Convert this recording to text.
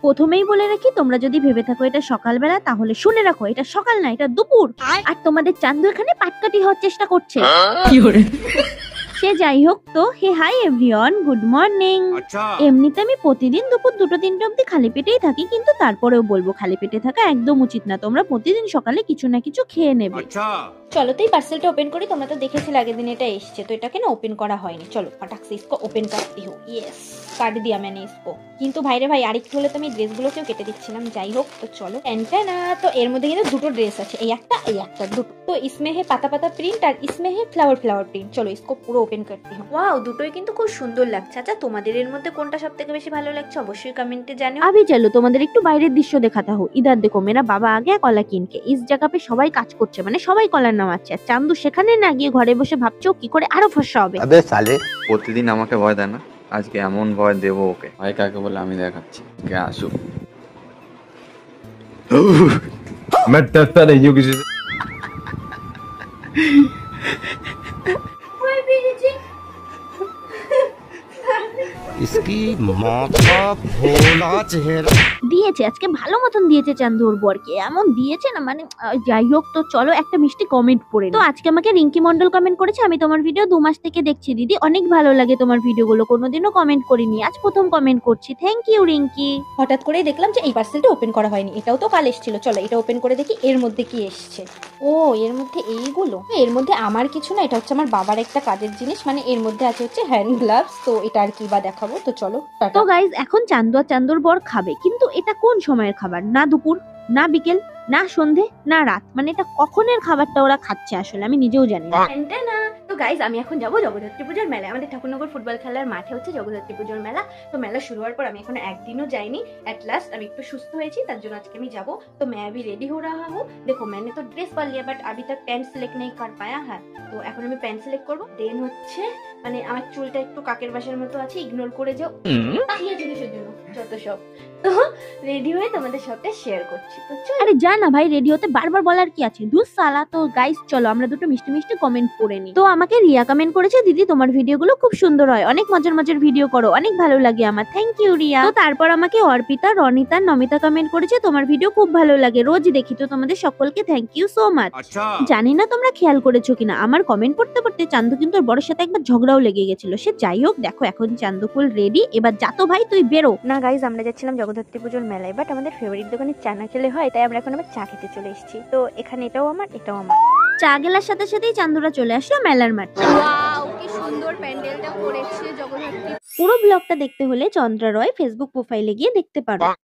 প্রথমেই বলে রাখি, তোমরা যদি ভেবে থাকো এটা সকালবেলা, তাহলে শুনে রাখো এটা সকাল না, এটা দুপুর। আর তোমাদের চান্দু এখানে পাটকাটি হওয়ার চেষ্টা করছে। সে যাই হোক, তো হে হাই এভরিওয়ান, গুড মর্নিং। এমনিতে আমি প্রতিদিন দুপুর 2-3টে অব্দি খালি পেটেই থাকি, কিন্তু তারপরেও বলবো খালি পেটে থাকা একদম উচিত না। তোমরা প্রতিদিন সকালে কিছু না কিছু খেয়ে নেবে। চলো তো এই পার্সেলটা ওপেন করি। তোমরা তো দেখেছিলে আগের দিন এটা এসছে, তো এটাকে না ওপেন করা হয়নি। চলো फटाक से इसको ओपन करती हूँ। यस, काट दिया मैंने इसको। কিন্তু ভাইরে ভাই আরেকটু হলে তো আমি ড্রেসগুলোকেও কেটে দিচ্ছিলাম। যাই হোক, তো চলো। না, তো এর মধ্যে কিন্তু দুটো ড্রেস আছে, এই একটা দুটো। তো इसमें है পাতা পাতা প্রিন্ট আর इसमें है ফ্লাওয়ার ফ্লাওয়ার প্রিন্ট। চলো इसको পুরো ওপেন করতে হूँ। ওয়াও, দুটোই কিন্তু খুব সুন্দর লাগছে। আচ্ছা, তোমাদের এর মধ্যে কোনটা সবথেকে বেশি ভালো লাগছে অবশ্যই কমেন্টে জানিও। अभी चलो তোমাদের একটু বাইরের দৃশ্য দেখাতা হো। इधर देखो, मेरा बाबा आ गया কলা কিনকে। इस जगह पे সবাই কাজ করছে, মানে সবাই কলার নামাচ্ছে। আর চান্দু সেখানে না গিয়ে ঘরে বসে ভাবছো কি করে আরো ফর্সা হবে। আবে সালে, প্রতিদিন আমাকে ভয় দেয় না, আজকে এমন ভয় দেবো ওকে। ভয় কাকে বলে আমি দেখাচ্ছি, কে আসুক। मैं डरता नहीं हूँ किसी से। इसकी माथा भोला चेहरा দিয়েছে আজকে ভালো মতন দিয়েছে চান্দু ওর বরকে, এমন দিয়েছে না মানে। যাই হোক, তো চলো একটা মিষ্টি কমেন্ট পড়ে। তো আজকে আমাকে রিঙ্কি মন্ডল কমেন্ট করেছে, আমি তোমার ভিডিও 2 মাস থেকে দেখছি দিদি, অনেক ভালো লাগে তোমার ভিডিওগুলো, কোনোদিনও কমেন্ট করিনি, আজ প্রথম কমেন্ট করছি, থ্যাংক ইউ রিঙ্কি। হঠাৎ করেই দেখলাম যে এই পার্সেলটা ওপেন করা হয়নি, এটাও তো কাল এসেছিল। চলো এটা ওপেন করে দেখি এর মধ্যে কি এসছে। ও, এর মধ্যে এইগুলো, এর মধ্যে আমার কিছু না, এটা হচ্ছে আমার বাবার একটা কাজের জিনিস, মানে এর মধ্যে আছে হচ্ছে হ্যান্ড গ্লাভস। তো এটা আর কি বা দেখাবো, তো চলো। তো গাইজ, এখন চান্দু আর চান্দুর বর খাবে, কিন্তু এটা কোন সময়ের খাবার? না দুপুর, না বিকেল, না সন্ধে, না রাত, মানে এটা কখনের খাবারটা ওরা খাচ্ছে আসলে আমি নিজেও জানি না। তো গাইজ, আমি এখন যাবো জগদ্ধাত্রী পুজোর মেলায়। আমাদের ঠাকুরনগর ফুটবল খেলার মাঠে হচ্ছে জগদ্ধাত্রী পুজোর মেলা। তো মেলা শুরু হওয়ার পর আমি এখন একদিনও যাইনি। এট লাস্ট আমি একটু সুস্থ হয়েছি, তার জন্য আজকে আমি যাবো। তো मैं अभी रेडी हो रहा हूँ। देखो मैंने तो ड्रेस पहन लिया, बट अभी तक पैंट सिलेक्ट नहीं कर पाया है। তো এখন আমি প্যান্ট সিলেক্ট করবো। দেন হচ্ছে মানে আমার চুলটা একটু কাকের বাসার মতো আছে, ইগনোর করে যাও, তাকিয়ে জিনিসের জন্য যত সব। তো রেডি হয়ে তোমাদের সাথে শেয়ার করছি। তো আরে যা না ভাই, রেডি হতে বারবার বলার কি আছে, দুস সালা। তো গাইস চলো আমরা দুটো মিষ্টি মিষ্টি কমেন্ট পড়ে নি। তো আমাকে রিয়া কমেন্ট করেছে, দিদি তোমার ভিডিওগুলো খুব সুন্দর হয়, অনেক মজার মজার ভিডিও করো, অনেক ভালো লাগে আমার, থ্যাংক ইউ রিয়া। তো তারপর আমাকে অর্পিতা, রনিতা, নমিতা কমেন্ট করেছে, তোমার ভিডিও খুব ভালো লাগে, রোজ দেখি। তো তোমাদের সকলকে থ্যাংক ইউ সো মাচ। জানি না তোমরা খেয়াল করেছো কিনা, আমার কমেন্ট পড়তে পড়তে চান্দু কিন্তু ওর বড়ের সাথে একবার ঝগড়াও লেগে গেছিল। সে যাই হোক, দেখো এখন চান্দু ফুল রেডি, এবার যাতো ভাই তুই বেরো। না গাইজ, আমরা যাচ্ছিলাম জগদ্ধাত্রী পুজোর মেলায়, বাট আমাদের ফেভারিট দোকানে চা না খেলে হয়, তাই আমরা এখন আবার চা খেতে চলে এসেছি। তো এখানে এটাও আমার, এটাও আমার। চা গেলার সাথে সাথেই চান্দুরা চলে আসলো মেলার মাঠে। ওয়াও, কি সুন্দর প্যান্ডেলটা করেছে জগদ্ধাত্রী। পুরো ব্লগটা দেখতে হলে চন্দ্রা রয় ফেসবুক প্রোফাইলে গিয়ে দেখতে পারো।